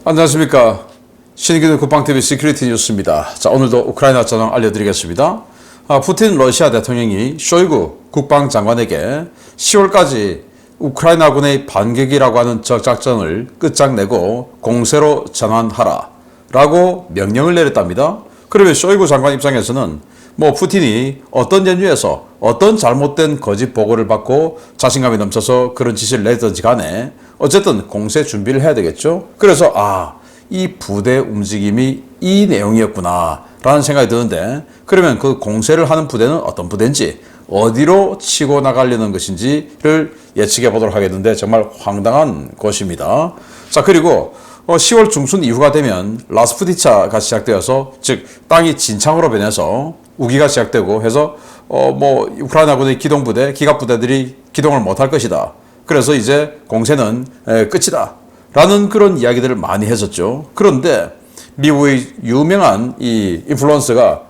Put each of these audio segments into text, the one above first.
안녕하십니까. 신의균 국방TV 시큐리티 뉴스입니다. 자, 오늘도 우크라이나 전황 알려드리겠습니다. 푸틴 러시아 대통령이 쇼이구 국방장관에게 10월까지 우크라이나군의 반격이라고 하는 적작전을 끝장내고 공세로 전환하라 라고 명령을 내렸답니다. 그러면 쇼이구 장관 입장에서는 푸틴이 어떤 연유에서 어떤 잘못된 거짓 보고를 받고 자신감이 넘쳐서 그런 지시를 내든지 간에 어쨌든 공세 준비를 해야 되겠죠. 그래서 이 부대 움직임이 이 내용이었구나 라는 생각이 드는데, 그러면 그 공세를 하는 부대는 어떤 부대인지, 어디로 치고 나가려는 것인지를 예측해 보도록 하겠는데, 정말 황당한 것입니다. 자, 그리고 10월 중순 이후가 되면 라스푸티차가 시작되어서, 즉 땅이 진창으로 변해서 우기가 시작되고 해서 우크라이나군의 기동부대, 기갑부대들이 기동을 못할 것이다. 그래서 이제 공세는 끝이다 라는 그런 이야기들을 많이 했었죠. 그런데 미국의 유명한 이 인플루언서가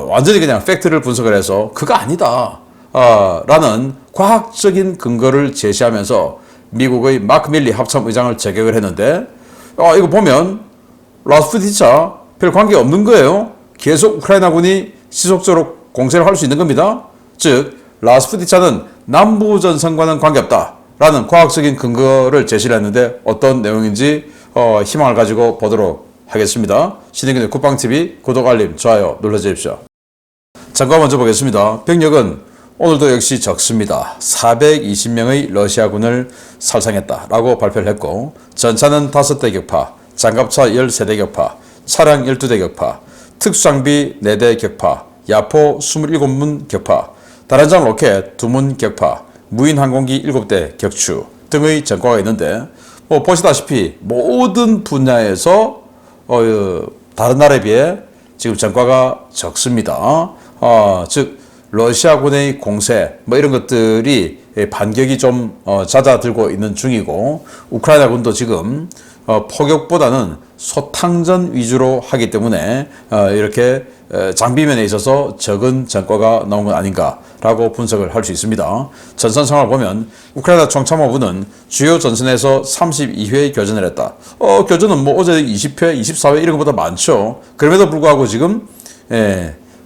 완전히 그냥 팩트를 분석을 해서 그거 아니다 라는 과학적인 근거를 제시하면서 미국의 마크 밀리 합참의장을 저격을 했는데, 이거 보면 라스푸티차 별 관계 없는 거예요. 계속 우크라이나군이 지속적으로 공세를 할 수 있는 겁니다. 즉 라스푸티차는 남부전선과는 관계없다 라는 과학적인 근거를 제시를 했는데, 어떤 내용인지 희망을 가지고 보도록 하겠습니다. 신의균의 국방TV 구독, 알림, 좋아요 눌러주십시오. 잠깐 먼저 보겠습니다. 병력은 오늘도 역시 적습니다. 420명의 러시아군을 살상했다라고 발표를 했고, 전차는 5대 격파, 장갑차 13대 격파, 차량 12대 격파, 특수장비 4대 격파, 야포 27문 격파, 다란장 로켓 2문 격파, 무인 항공기 7대 격추 등의 전과가 있는데, 보시다시피 모든 분야에서 다른 나라에 비해 지금 전과가 적습니다. 즉 러시아군의 공세 이런 것들이 반격이 좀 잦아들고 있는 중이고, 우크라이나군도 지금 포격보다는 소탕전 위주로 하기 때문에 이렇게 장비면에 있어서 적은 전과가 나온 건 아닌가라고 분석을 할 수 있습니다. 전선 상황을 보면 우크라이나 총참모부는 주요 전선에서 32회 교전을 했다. 교전은 어제 20회, 24회 이런 것보다 많죠. 그럼에도 불구하고 지금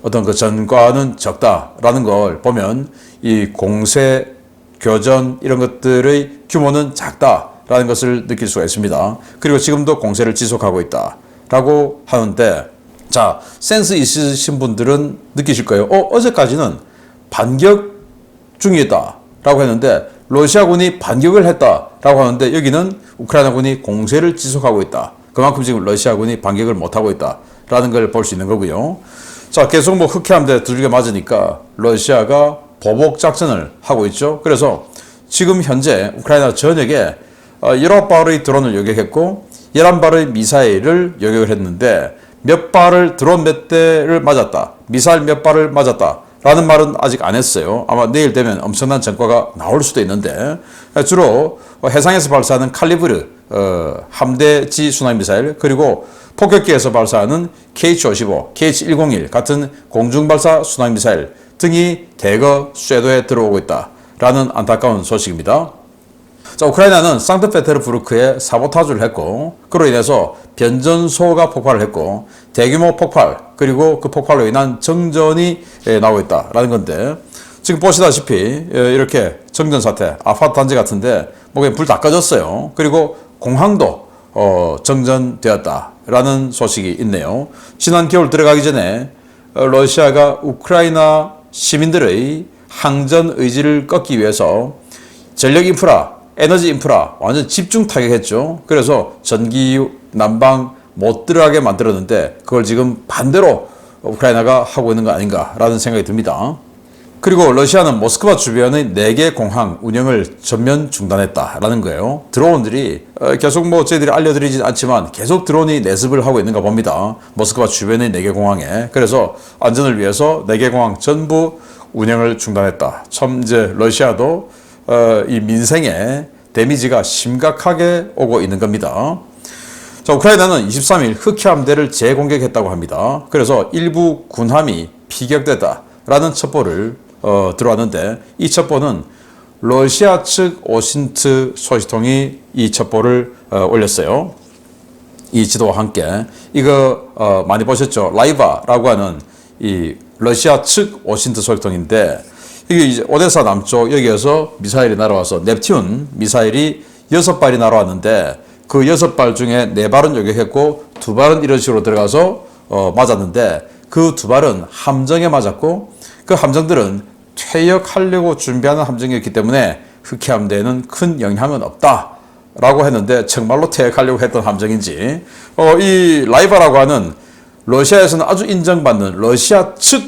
어떤 그 전과는 적다라는 걸 보면 이 공세, 교전 이런 것들의 규모는 작다라는 것을 느낄 수가 있습니다. 그리고 지금도 공세를 지속하고 있다라고 하는데, 자, 센스 있으신 분들은 느끼실 거예요. 어제까지는 반격 중이었다라고 했는데 러시아군이 반격을 했다라고 하는데, 여기는 우크라이나군이 공세를 지속하고 있다. 그만큼 지금 러시아군이 반격을 못하고 있다라는 걸 볼 수 있는 거고요. 자, 계속 흑해함대 두들겨 맞으니까 러시아가 보복 작전을 하고 있죠. 그래서 지금 현재 우크라이나 전역에 19발의 드론을 요격했고 11발의 미사일을 요격을 했는데, 몇 발을 드론 몇 대를 맞았다, 미사일 몇 발을 맞았다 라는 말은 아직 안 했어요. 아마 내일 되면 엄청난 전과가 나올 수도 있는데, 주로 해상에서 발사하는 칼리브르 함대지 순항미사일, 그리고 폭격기에서 발사하는 KH-55, KH-101 같은 공중발사 순항미사일 등이 대거 쇄도에 들어오고 있다라는 안타까운 소식입니다. 자, 우크라이나는 상트페테르부르크에 사보타주를 했고, 그로 인해서 변전소가 폭발을 했고 대규모 폭발, 그리고 그 폭발로 인한 정전이 나오고 있다라는 건데, 지금 보시다시피 이렇게 정전 사태, 아파트 단지 같은데 그냥 불 다 꺼졌어요. 그리고 공항도 정전되었다라는 소식이 있네요. 지난 겨울 들어가기 전에 러시아가 우크라이나 시민들의 항전 의지를 꺾기 위해서 전력 인프라, 에너지 인프라 완전 집중 타격했죠. 그래서 전기, 난방 못 들어가게 만들었는데, 그걸 지금 반대로 우크라이나가 하고 있는 거 아닌가라는 생각이 듭니다. 그리고 러시아는 모스크바 주변의 4개 공항 운영을 전면 중단했다라는 거예요. 드론들이 계속 저희들이 알려드리진 않지만 계속 드론이 내습을 하고 있는가 봅니다. 모스크바 주변의 4개 공항에. 그래서 안전을 위해서 4개 공항 전부 운영을 중단했다. 참 이제 러시아도 이 민생에 데미지가 심각하게 오고 있는 겁니다. 자, 우크라이나는 23일 흑해함대를 재공격했다고 합니다. 그래서 일부 군함이 피격됐다라는 첩보를 들어왔는데, 이 첩보는 러시아 측 오신트 소식통이 이 첩보를 올렸어요. 이 지도와 함께 이거 많이 보셨죠? 라이바라고 하는 이 러시아 측 오신트 소식통인데 이게 이제 오데사 남쪽 여기에서 미사일이 날아와서 넵튠 미사일이 6발이 날아왔는데 그 6발 중에 4발은 요격했고 2발은 이런 식으로 들어가서 맞았는데 그 2발은 함정에 맞았고 그 함정들은 퇴역하려고 준비하는 함정이었기 때문에 흑해 함대에는 큰 영향은 없다라고 했는데 정말로 퇴역하려고 했던 함정인지 이 라이바라고 하는 러시아에서는 아주 인정받는 러시아 측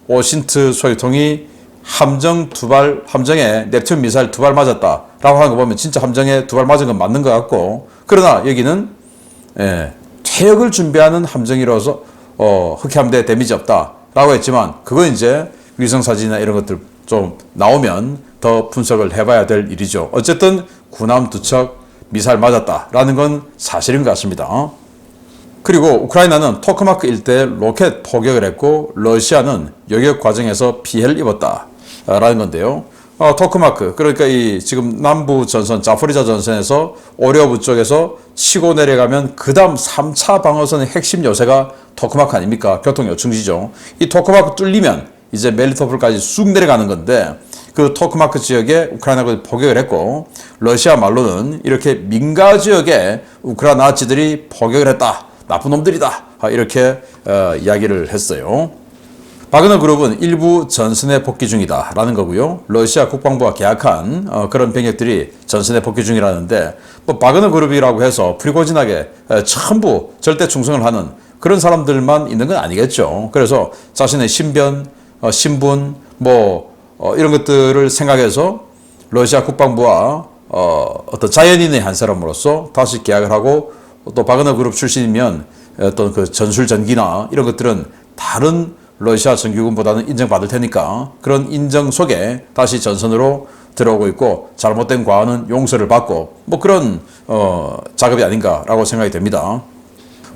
오신트 소유통이 함정에 넵튠 미사일 2발 맞았다라고 하는 거 보면 진짜 함정에 2발 맞은 건 맞는 것 같고 그러나 여기는 퇴역을 준비하는 함정이라서 흑해함대에 데미지 없다라고 했지만 그건 이제 위성사진이나 이런 것들 좀 나오면 더 분석을 해봐야 될 일이죠. 어쨌든 군함 2척 미사일 맞았다라는 건 사실인 것 같습니다. 그리고 우크라이나는 토크마크 일대에 로켓 포격을 했고 러시아는 요격 과정에서 피해를 입었다라는 건데요. 토크마크 그러니까 이 지금 남부 전선 자포리자 전선에서 오리오브 쪽에서 치고 내려가면 그 다음 3차 방어선의 핵심 요새가 토크마크 아닙니까? 교통 요충지죠. 이 토크마크 뚫리면 이제 멜리토폴까지 쑥 내려가는 건데 그 토크마크 지역에 우크라이나가 포격을 했고 러시아 말로는 이렇게 민가 지역에 우크라이나 나치들이 포격을 했다. 나쁜 놈들이다. 이렇게 이야기를 했어요. 바그너 그룹은 일부 전선에 복귀 중이다 라는 거고요. 러시아 국방부와 계약한 그런 병력들이 전선에 복귀 중이라는데 뭐 바그너 그룹이라고 해서 프리고진에게 전부 절대 충성을 하는 그런 사람들만 있는 건 아니겠죠. 그래서 자신의 신변, 신분 이런 것들을 생각해서 러시아 국방부와 어떤 자연인의 한 사람으로서 다시 계약을 하고 또 바그너 그룹 출신이면 어떤 그 전술 전기나 이런 것들은 다른 러시아 정규군보다는 인정받을 테니까 그런 인정 속에 다시 전선으로 들어오고 있고 잘못된 과언은 용서를 받고 그런 작업이 아닌가라고 생각이 됩니다.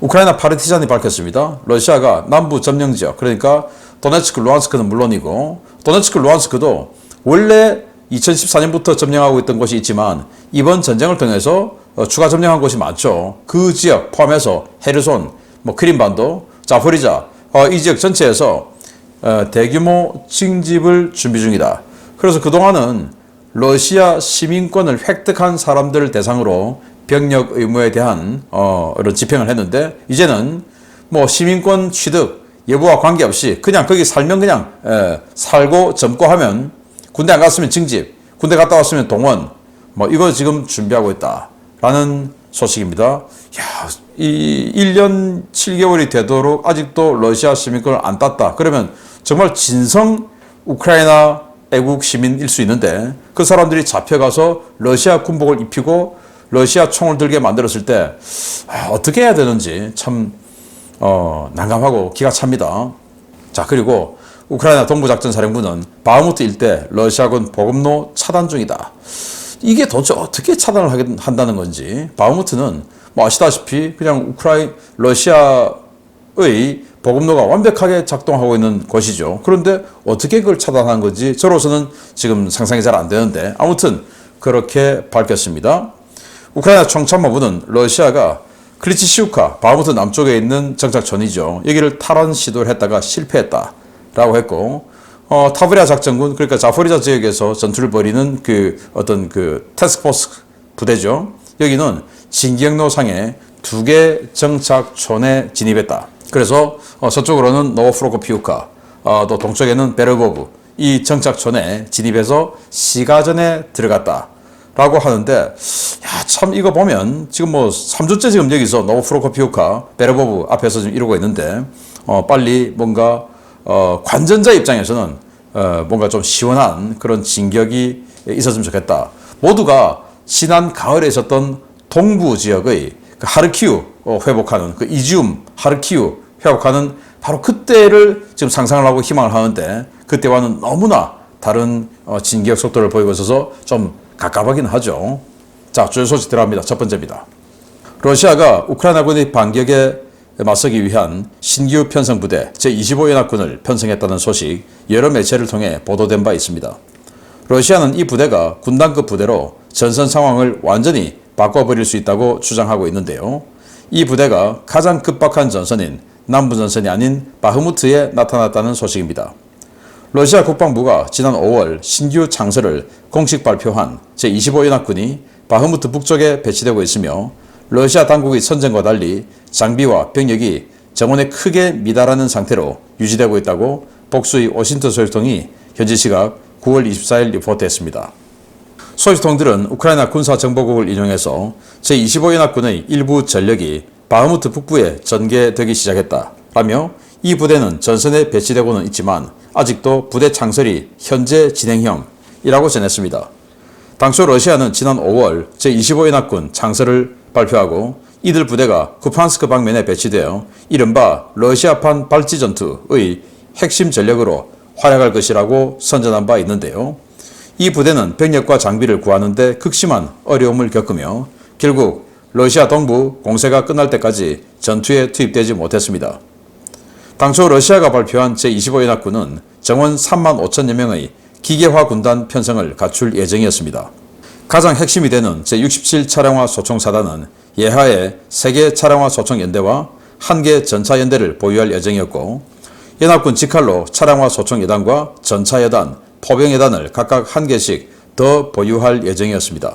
우크라이나 파르티잔이 밝혔습니다. 러시아가 남부 점령 지역 그러니까 도네츠크, 루안스크는 물론이고 도네츠크, 루안스크도 원래 2014년부터 점령하고 있던 곳이 있지만 이번 전쟁을 통해서 추가 점령한 곳이 많죠. 그 지역 포함해서 헤르손, 크림반도, 자포리자 이 지역 전체에서 대규모 징집을 준비 중이다. 그래서 그동안은 러시아 시민권을 획득한 사람들을 대상으로 병력 의무에 대한 이런 집행을 했는데 이제는 시민권 취득 여부와 관계없이 그냥 거기 살면 그냥 살고 젊고 하면 군대 안 갔으면 징집, 군대 갔다 왔으면 동원 이거 지금 준비하고 있다라는 소식입니다. 야, 이 1년 7개월이 되도록 아직도 러시아 시민권을 안 땄다. 그러면 정말 진성 우크라이나 애국 시민일 수 있는데 그 사람들이 잡혀가서 러시아 군복을 입히고 러시아 총을 들게 만들었을 때 어떻게 해야 되는지 참 난감하고 기가 찹니다. 자, 그리고 우크라이나 동부작전사령부는 바흐무트 일대 러시아군 보급로 차단 중이다. 이게 도대체 어떻게 차단을 한다는 건지 바흐무트는 아시다시피 그냥 러시아의 보급로가 완벽하게 작동하고 있는 곳이죠. 그런데 어떻게 그걸 차단한 건지 저로서는 지금 상상이 잘 안 되는데 아무튼 그렇게 밝혔습니다. 우크라이나 총참모부는 러시아가 클리치시우카 바흐무트 남쪽에 있는 정착촌이죠. 여기를 탈환 시도를 했다가 실패했다라고 했고 타브리아 작전군 그러니까 자포리자 지역에서 전투를 벌이는 어떤 태스크포스 부대죠. 여기는 진기역로상에 2개 정착촌에 진입했다. 그래서 서쪽으로는 노프로코피우카 또 동쪽에는 베르보브 이 정착촌에 진입해서 시가전에 들어갔다. 라고 하는데 참 이거 보면 지금 3주째 지금 여기서 노프로코피우카 베르보브 앞에서 지금 이러고 있는데 빨리 뭔가 관전자 입장에서는 뭔가 좀 시원한 그런 진격이 있었으면 좋겠다. 모두가 지난 가을에 있었던 동부 지역의 하르키우 회복하는 이지움 하르키우 회복하는 바로 그때를 지금 상상을 하고 희망을 하는데 그때와는 너무나 다른 진격 속도를 보이고 있어서 좀 갑갑하긴 하죠. 자, 주요 소식 들어갑니다. 첫 번째입니다. 러시아가 우크라이나군의 반격에 맞서기 위한 신규 편성부대 제25연합군을 편성했다는 소식 여러 매체를 통해 보도된 바 있습니다. 러시아는 이 부대가 군단급 부대로 전선 상황을 완전히 바꿔버릴 수 있다고 주장하고 있는데요. 이 부대가 가장 급박한 전선인 남부 전선이 아닌 바흐무트에 나타났다는 소식입니다. 러시아 국방부가 지난 5월 신규 창설을 공식 발표한 제25연합군이 바흐무트 북쪽에 배치되고 있으며 러시아 당국의 선전과 달리 장비와 병력이 정원에 크게 미달하는 상태로 유지되고 있다고 복수의 워싱턴 소식통이 현지 시각 9월 24일 리포트했습니다. 소식통들은 우크라이나 군사정보국을 인용해서 제25연합군의 일부 전력이 바흐무트 북부에 전개되기 시작했다라며 이 부대는 전선에 배치되고는 있지만 아직도 부대 창설이 현재 진행형이라고 전했습니다. 당초 러시아는 지난 5월 제25연합군 창설을 발표하고 이들 부대가 쿠판스크 방면에 배치되어 이른바 러시아판 발지전투의 핵심 전력으로 활약할 것이라고 선전한 바 있는데요. 이 부대는 병력과 장비를 구하는 데 극심한 어려움을 겪으며 결국 러시아 동부 공세가 끝날 때까지 전투에 투입되지 못했습니다. 당초 러시아가 발표한 제25연합군은 정원 3만 5천여 명의 기계화 군단 편성을 갖출 예정이었습니다. 가장 핵심이 되는 제67 차량화 소총사단은 예하의 3개 차량화 소총연대와 1개 전차연대를 보유할 예정이었고 연합군 직할로 차량화 소총여단과 전차여단, 포병여단을 각각 1개씩 더 보유할 예정이었습니다.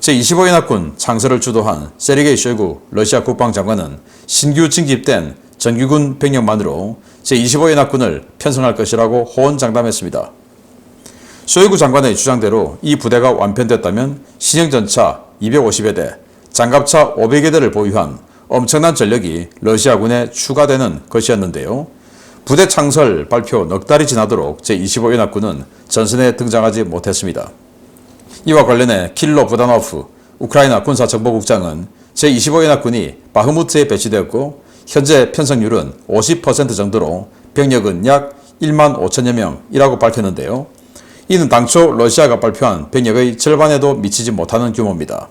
제25연합군 창설을 주도한 세르게이 쇼이구 러시아 국방장관은 신규 징집된 정규군 병력만으로 제25연합군을 편성할 것이라고 호언장담했습니다. 쇼이구 장관의 주장대로 이 부대가 완편됐다면 신형전차 250여 대, 장갑차 500여 대를 보유한 엄청난 전력이 러시아군에 추가되는 것이었는데요. 부대 창설 발표 넉 달이 지나도록 제25연합군은 전선에 등장하지 못했습니다. 이와 관련해 킬로 부다노프 우크라이나 군사정보국장은 제25연합군이 바흐무트에 배치되었고 현재 편성률은 50% 정도로 병력은 약 1만 5천여 명이라고 밝혔는데요. 이는 당초 러시아가 발표한 병력의 절반에도 미치지 못하는 규모입니다.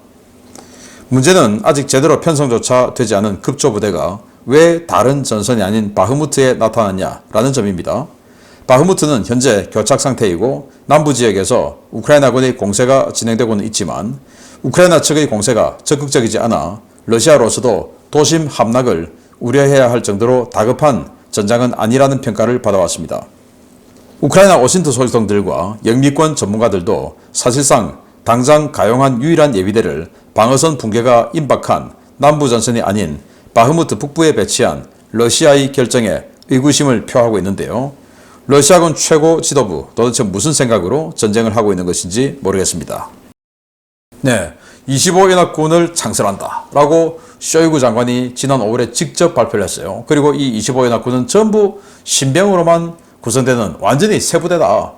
문제는 아직 제대로 편성조차 되지 않은 급조부대가 왜 다른 전선이 아닌 바흐무트에 나타났냐라는 점입니다. 바흐무트는 현재 교착 상태이고 남부 지역에서 우크라이나군의 공세가 진행되고는 있지만 우크라이나 측의 공세가 적극적이지 않아 러시아로서도 도심 함락을 우려해야 할 정도로 다급한 전장은 아니라는 평가를 받아왔습니다. 우크라이나 워싱턴 소식통들과 영미권 전문가들도 사실상 당장 가용한 유일한 예비대를 방어선 붕괴가 임박한 남부 전선이 아닌 바흐무트 북부에 배치한 러시아의 결정에 의구심을 표하고 있는데요. 러시아군 최고 지도부 도대체 무슨 생각으로 전쟁을 하고 있는 것인지 모르겠습니다. 네, 25연합군을 창설한다 라고 쇼이구 장관이 지난 5월에 직접 발표를 했어요. 그리고 이 25연합군은 전부 신병으로만 구성되는 완전히 새 부대다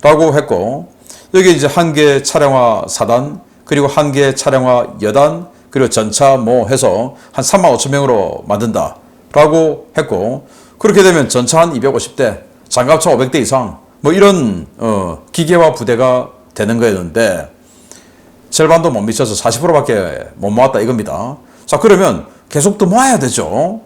라고 했고 여기 이제 1개 차량화 사단 그리고 1개 차량화 여단 그리고 전차 뭐 해서 한 3만 5천 명으로 만든다 라고 했고 그렇게 되면 전차 한 250대 장갑차 500대 이상 뭐 이런 기계화 부대가 되는 거였는데 절반도 못 미쳐서 40%밖에 못 모았다 이겁니다. 자 그러면 계속 더 모아야 되죠.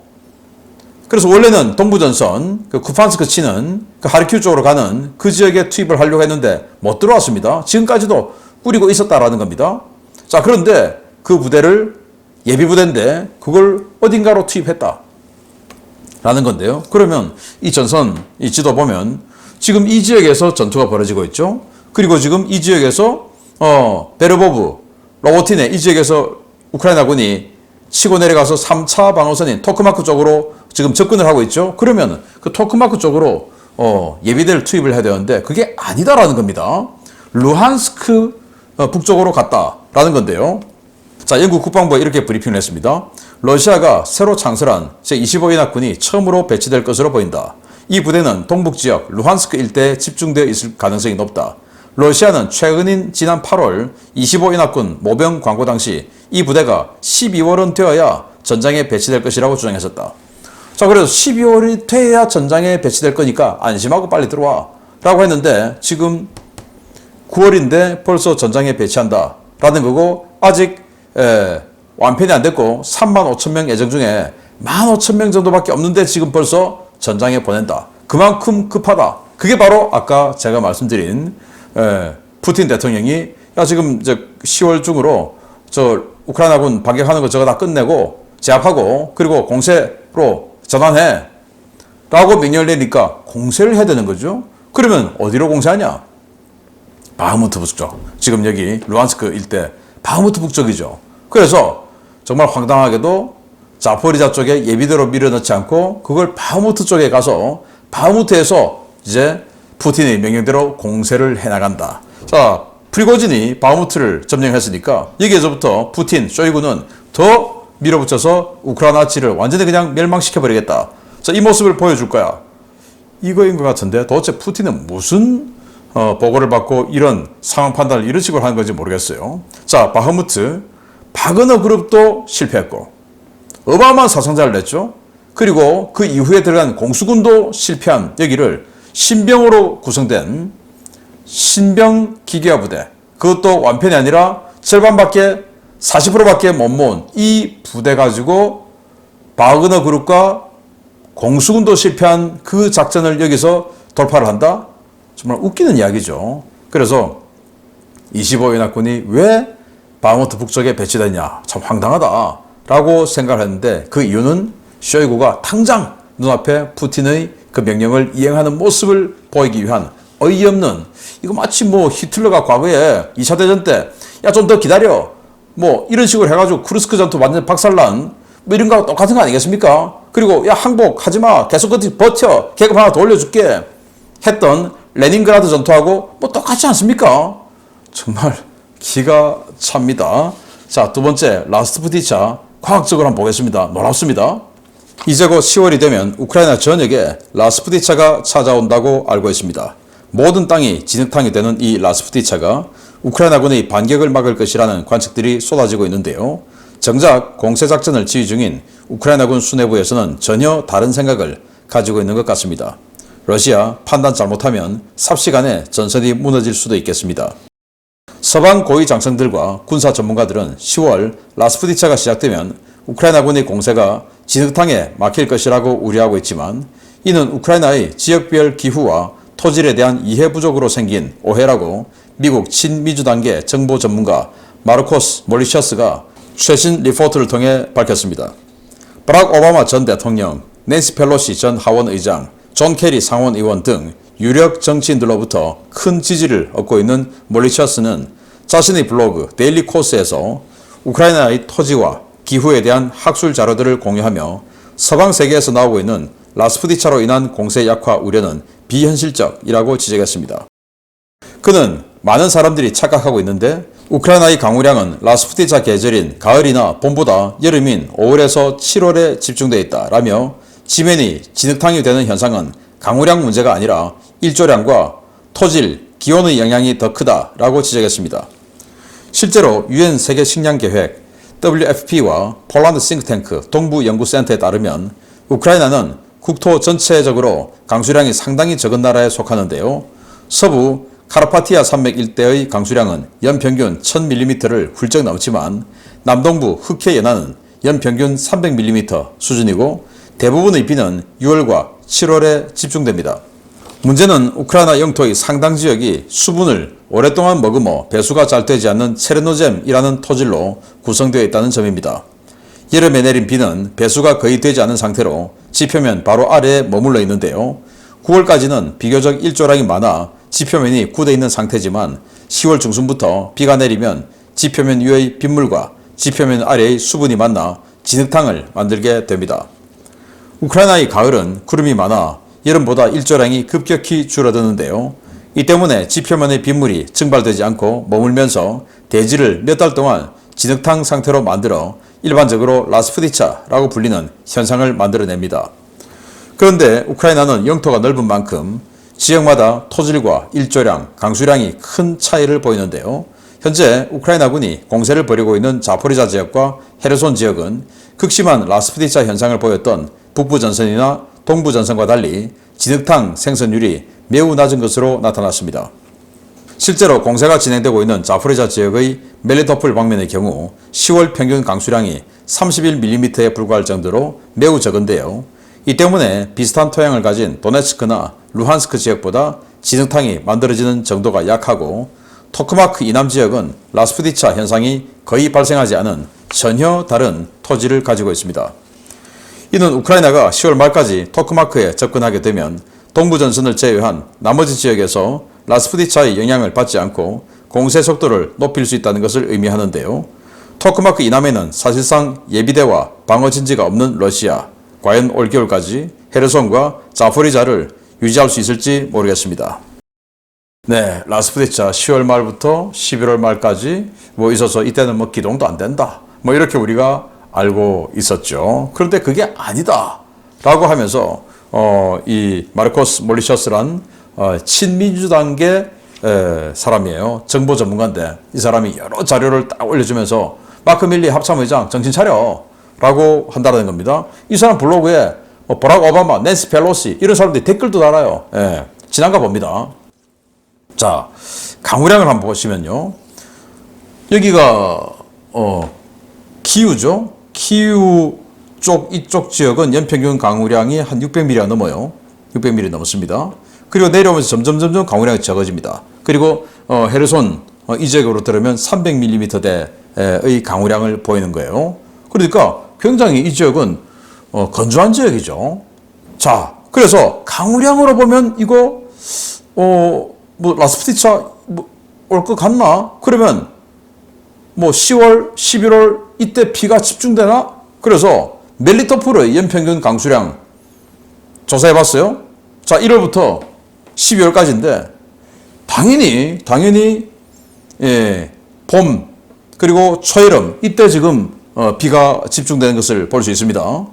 그래서 원래는 동부전선 그 쿠판스크 치는 그 하르키우 쪽으로 가는 그 지역에 투입을 하려고 했는데 못 들어왔습니다. 지금까지도 꾸리고 있었다라는 겁니다. 자 그런데 그 부대를 예비부대인데 그걸 어딘가로 투입했다 라는 건데요. 그러면 이 전선 이 지도 보면 지금 이 지역에서 전투가 벌어지고 있죠. 그리고 지금 이 지역에서 베르보브 로보티네 이 지역에서 우크라이나군이 치고 내려가서 3차 방어선인 토크마크 쪽으로 지금 접근을 하고 있죠. 그러면 그 토크마크 쪽으로 예비대를 투입을 해야 되는데 그게 아니다라는 겁니다. 루한스크 북쪽으로 갔다라는 건데요. 자, 영국 국방부가 이렇게 브리핑을 했습니다. 러시아가 새로 창설한 제25연합군이 처음으로 배치될 것으로 보인다. 이 부대는 동북지역 루한스크 일대에 집중되어 있을 가능성이 높다. 러시아는 최근인 지난 8월 25연합군 모병 광고 당시 이 부대가 12월은 되어야 전장에 배치될 것이라고 주장했었다. 자, 그래서 12월이 돼야 전장에 배치될 거니까 안심하고 빨리 들어와 라고 했는데 지금 9월인데 벌써 전장에 배치한다 라는 거고 아직 완편이 안 됐고 3만 5천 명 예정 중에 1만 5천 명 정도밖에 없는데 지금 벌써 전장에 보낸다. 그만큼 급하다. 그게 바로 아까 제가 말씀드린 푸틴 대통령이 야 지금 이제 10월 중으로 저 우크라이나군 반격하는 거 저거 다 끝내고 제압하고 그리고 공세로 전환해 라고 명령을 내니까 공세를 해야 되는 거죠. 그러면 어디로 공세하냐? 바흐무트 북쪽. 지금 여기 루안스크 일대 바흐무트 북쪽이죠. 그래서 정말 황당하게도 자포리자 쪽에 예비대로 밀어넣지 않고 그걸 바흐무트 쪽에 가서 바흐무트에서 이제 푸틴의 명령대로 공세를 해나간다. 자, 프리고진이 바흐무트를 점령했으니까 여기에서부터 푸틴, 쇼이구는 더 밀어붙여서 우크라이나 지를 완전히 그냥 멸망시켜버리겠다. 자, 이 모습을 보여줄 거야. 이거인 것 같은데 도대체 푸틴은 무슨 보고를 받고 이런 상황 판단을 이런 식으로 하는 건지 모르겠어요. 자, 바흐무트, 바그너 그룹도 실패했고 어마어마한 사상자를 냈죠. 그리고 그 이후에 들어간 공수군도 실패한 여기를 신병으로 구성된 신병 기계화 부대, 그것도 완편이 아니라 절반밖에 40%밖에 못 모은 이 부대 가지고 바그너 그룹과 공수군도 실패한 그 작전을 여기서 돌파를 한다? 정말 웃기는 이야기죠. 그래서 25연합군이 왜 바흐무트 북쪽에 배치됐냐? 참 황당하다 라고 생각을 했는데 그 이유는 쇼이구가 당장 눈앞에 푸틴의 그 명령을 이행하는 모습을 보이기 위한 어이없는, 이거 마치 뭐 히틀러가 과거에 2차 대전 때 야 좀 더 기다려 뭐 이런 식으로 해가지고 쿠르스크 전투 완전 박살난 뭐 이런 거하고 똑같은 거 아니겠습니까? 그리고 야 항복하지마 계속 버텨 계급 하나 더 올려줄게 했던 레닌그라드 전투하고 뭐 똑같지 않습니까? 정말 기가 찹니다. 자, 두 번째 라스푸티차 과학적으로 한번 보겠습니다. 놀랍습니다. 이제 곧 10월이 되면 우크라이나 전역에 라스푸티차가 찾아온다고 알고 있습니다. 모든 땅이 진흙탕이 되는 이 라스푸티차가 우크라이나군의 반격을 막을 것이라는 관측들이 쏟아지고 있는데요. 정작 공세작전을 지휘 중인 우크라이나군 수뇌부에서는 전혀 다른 생각을 가지고 있는 것 같습니다. 러시아 판단 잘못하면 삽시간에 전선이 무너질 수도 있겠습니다. 서방 고위 장성들과 군사 전문가들은 10월 라스푸티차가 시작되면 우크라이나군의 공세가 진흙탕에 막힐 것이라고 우려하고 있지만 이는 우크라이나의 지역별 기후와 토질에 대한 이해 부족으로 생긴 오해라고 미국 친미주단계 정보 전문가 마르코스 몰리셔스가 최신 리포트를 통해 밝혔습니다. 버락 오바마 전 대통령, 낸시 펠로시 전 하원 의장, 존 케리 상원 의원 등 유력 정치인들로부터 큰 지지를 얻고 있는 몰리셔스는 자신의 블로그 데일리 코스에서 우크라이나의 토지와 기후에 대한 학술 자료들을 공유하며 서방 세계에서 나오고 있는 라스푸티차로 인한 공세 약화 우려는 비현실적이라고 지적했습니다. 그는 많은 사람들이 착각하고 있는데 우크라이나의 강우량은 라스푸티차 계절인 가을이나 봄보다 여름인 5월에서 7월에 집중되어 있다라며 지면이 진흙탕이 되는 현상은 강우량 문제가 아니라 일조량과 토질, 기온의 영향이 더 크다라고 지적했습니다. 실제로 유엔 세계식량계획 WFP와 폴란드 싱크탱크 동부연구센터에 따르면 우크라이나는 국토 전체적으로 강수량이 상당히 적은 나라에 속하는데요. 서부 카르파티아 산맥 일대의 강수량은 연평균 1000mm를 훌쩍 넘지만 남동부 흑해 연안은 연평균 300mm 수준이고 대부분의 비는 6월과 7월에 집중됩니다. 문제는 우크라이나 영토의 상당 지역이 수분을 오랫동안 머금어 배수가 잘 되지 않는 체르노젬이라는 토질로 구성되어 있다는 점입니다. 여름에 내린 비는 배수가 거의 되지 않은 상태로 지표면 바로 아래에 머물러 있는데요. 9월까지는 비교적 일조량이 많아 지표면이 굳어 있는 상태지만 10월 중순부터 비가 내리면 지표면 위의 빗물과 지표면 아래의 수분이 만나 진흙탕을 만들게 됩니다. 우크라이나의 가을은 구름이 많아 여름보다 일조량이 급격히 줄어드는데요. 이 때문에 지표면의 빗물이 증발되지 않고 머물면서 대지를 몇 달 동안 진흙탕 상태로 만들어 일반적으로 라스푸티차라고 불리는 현상을 만들어냅니다. 그런데 우크라이나는 영토가 넓은 만큼 지역마다 토질과 일조량, 강수량이 큰 차이를 보이는데요. 현재 우크라이나군이 공세를 벌이고 있는 자포리자 지역과 헤르손 지역은 극심한 라스푸티차 현상을 보였던 북부 전선이나 동부 전선과 달리 진흙탕 생성률이 매우 낮은 것으로 나타났습니다. 실제로 공세가 진행되고 있는 자포리자 지역의 멜리토폴 방면의 경우 10월 평균 강수량이 31mm에 불과할 정도로 매우 적은데요. 이 때문에 비슷한 토양을 가진 도네츠크나 루한스크 지역보다 진흙탕이 만들어지는 정도가 약하고 토크마크 이남 지역은 라스푸티차 현상이 거의 발생하지 않은 전혀 다른 토지를 가지고 있습니다. 이는 우크라이나가 10월 말까지 토크마크에 접근하게 되면 동부 전선을 제외한 나머지 지역에서 라스푸티차의 영향을 받지 않고 공세 속도를 높일 수 있다는 것을 의미하는데요. 토크마크 이남에는 사실상 예비대와 방어 진지가 없는 러시아, 과연 올겨울까지 헤르손과 자포리자를 유지할 수 있을지 모르겠습니다. 네, 라스푸티차 10월 말부터 11월 말까지 있어서 이때는 기동도 안 된다. 이렇게 우리가 알고 있었죠. 그런데 그게 아니다. 라고 하면서, 이 마르코스 몰리셔스란, 친민주당계 사람이에요. 정보 전문가인데, 이 사람이 여러 자료를 딱 올려주면서, 마크 밀리 합참의장 정신 차려. 라고 한다는 겁니다. 이 사람 블로그에 버락 오바마, 낸시 펠로시, 이런 사람들이 댓글도 달아요. 예, 지난가 봅니다. 자, 강우량을 한번 보시면요. 여기가, 키우죠. 키우 쪽, 이쪽 지역은 연평균 강우량이 한 600mm가 넘어요. 600mm 넘었습니다. 그리고 내려오면서 점점 강우량이 적어집니다. 그리고, 헤르손, 이 지역으로 들으면 300mm대의 강우량을 보이는 거예요. 그러니까 굉장히 이 지역은, 건조한 지역이죠. 자, 그래서 강우량으로 보면 이거, 라스푸티차 올 것 같나? 그러면 10월, 11월 이때 비가 집중되나? 그래서 멜리토폴의 연평균 강수량 조사해봤어요. 자, 1월부터 12월까지인데 당연히 예, 봄 그리고 초여름 이때 지금 비가 집중되는 것을 볼 수 있습니다.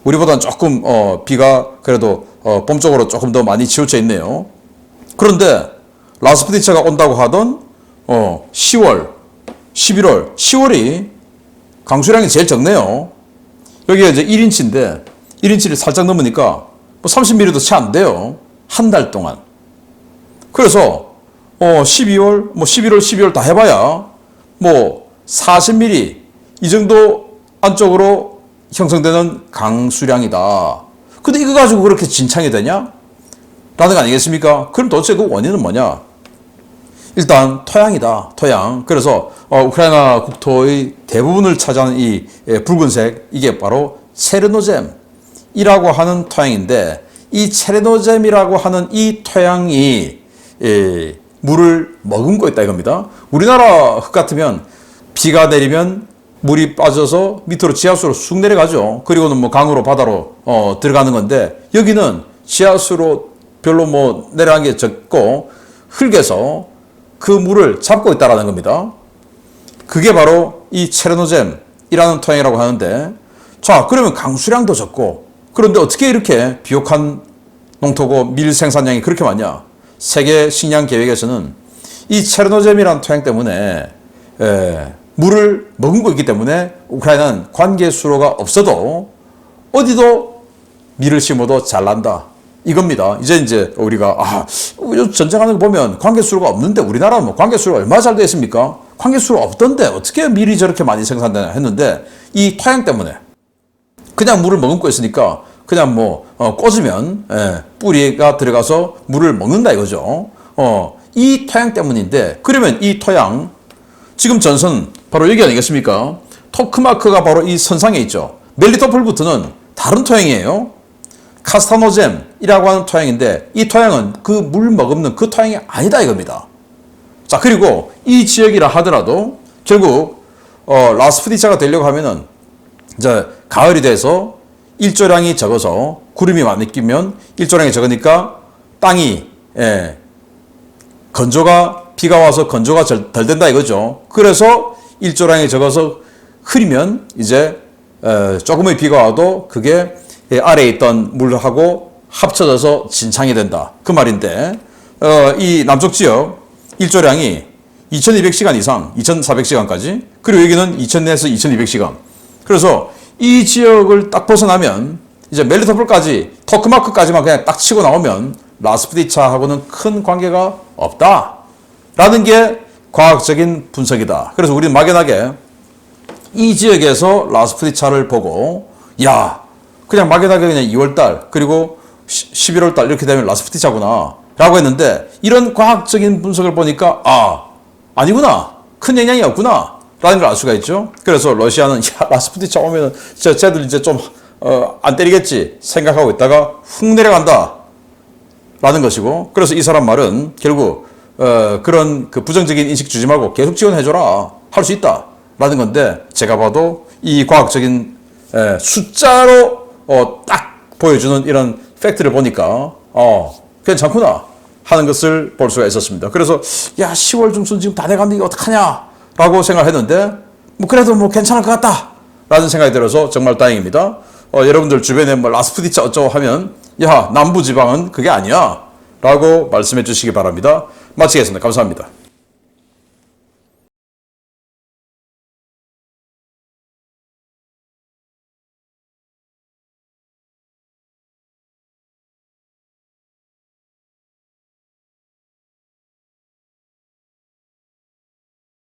우리보다는 조금 비가 그래도 봄 쪽으로 조금 더 많이 치우쳐 있네요. 그런데 라스푸티차가 온다고 하던 10월, 11월, 10월이 강수량이 제일 적네요. 여기가 이제 1인치인데 1인치를 살짝 넘으니까 30mm도 채 안 돼요. 한 달 동안. 그래서 12월, 11월, 12월 다 해봐야 40mm 이 정도 안쪽으로 형성되는 강수량이다. 근데 이거 가지고 그렇게 진창이 되냐? 라는 거 아니겠습니까? 그럼 도대체 그 원인은 뭐냐? 일단 토양이다. 토양. 그래서 우크라이나 국토의 대부분을 차지하는 이 붉은색 이게 바로 체르노젬이라고 하는 토양인데 이 체르노젬이라고 하는 이 토양이 물을 머금고 있다 이겁니다. 우리나라 흙 같으면 비가 내리면 물이 빠져서 밑으로 지하수로 쑥 내려가죠. 그리고는 강으로 바다로 들어가는 건데 여기는 지하수로 별로 내려간 게 적고 흙에서 그 물을 잡고 있다라는 겁니다. 그게 바로 이 체르노젬이라는 토양이라고 하는데 자, 그러면 강수량도 적고 그런데 어떻게 이렇게 비옥한 농토고 밀 생산량이 그렇게 많냐? 세계 식량 계획에서는 이 체르노젬이라는 토양 때문에 물을 머금고 있기 때문에 우크라이나는 관계 수로가 없어도 어디도 밀을 심어도 잘 난다. 이겁니다. 이제 우리가 전쟁하는 거 보면 관계 수로가 없는데 우리나라는 관계 수로가 얼마나 잘 되어 있습니까? 관계 수로가 없던데 어떻게 밀이 저렇게 많이 생산되냐 했는데 이 토양 때문에 그냥 물을 머금고 있으니까 그냥 꽂으면 뿌리가 들어가서 물을 먹는다 이거죠. 이 토양 때문인데 그러면 이 토양 지금 전선 바로 여기 아니겠습니까? 토크마크가 바로 이 선상에 있죠. 멜리토폴부터는 다른 토양이에요. 카스타노젬이라고 하는 토양인데 이 토양은 그 물 머금는 그 토양이 아니다 이겁니다. 자, 그리고 이 지역이라 하더라도 결국 라스푸티차가 되려고 하면은 이제 가을이 돼서 일조량이 적어서 구름이 많이 끼면 일조량이 적으니까 땅이 건조가 비가 와서 건조가 덜 된다 이거죠. 그래서 일조량이 적어서 흐리면 이제 조금의 비가 와도 그게 아래에 있던 물하고 합쳐져서 진창이 된다. 그 말인데 이 남쪽 지역 일조량이 2200시간 이상, 2400시간까지 그리고 여기는 2000에서 2200시간. 그래서 이 지역을 딱 벗어나면 이제 멜리토폴까지 토크마크까지만 그냥 딱 치고 나오면 라스푸티차하고는 큰 관계가 없다. 라는 게 과학적인 분석이다. 그래서 우리는 막연하게 이 지역에서 라스푸티차를 보고 그냥 막연하게 그냥 2월달 그리고 11월달 이렇게 되면 라스푸티차구나 라고 했는데 이런 과학적인 분석을 보니까 아니구나. 큰 영향이 없구나 라는 걸 알 수가 있죠. 그래서 러시아는 야 라스푸티차 오면은 쟤들 이제 좀 안 때리겠지 생각하고 있다가 훅 내려간다 라는 것이고, 그래서 이 사람 말은 결국 그런 그 부정적인 인식 주지 말고 계속 지원해줘라, 할 수 있다 라는 건데, 제가 봐도 이 과학적인 숫자로 딱 보여주는 이런 팩트를 보니까 괜찮구나 하는 것을 볼 수가 있었습니다. 그래서 야 10월 중순 지금 다 돼가는데 이거 어떡하냐 라고 생각했는데, 뭐 그래도 뭐 괜찮을 것 같다 라는 생각이 들어서 정말 다행입니다. 여러분들 주변에 뭐 라스푸티차 어쩌고 하면 야 남부지방은 그게 아니야 라고 말씀해 주시기 바랍니다. 마치겠습니다. 감사합니다.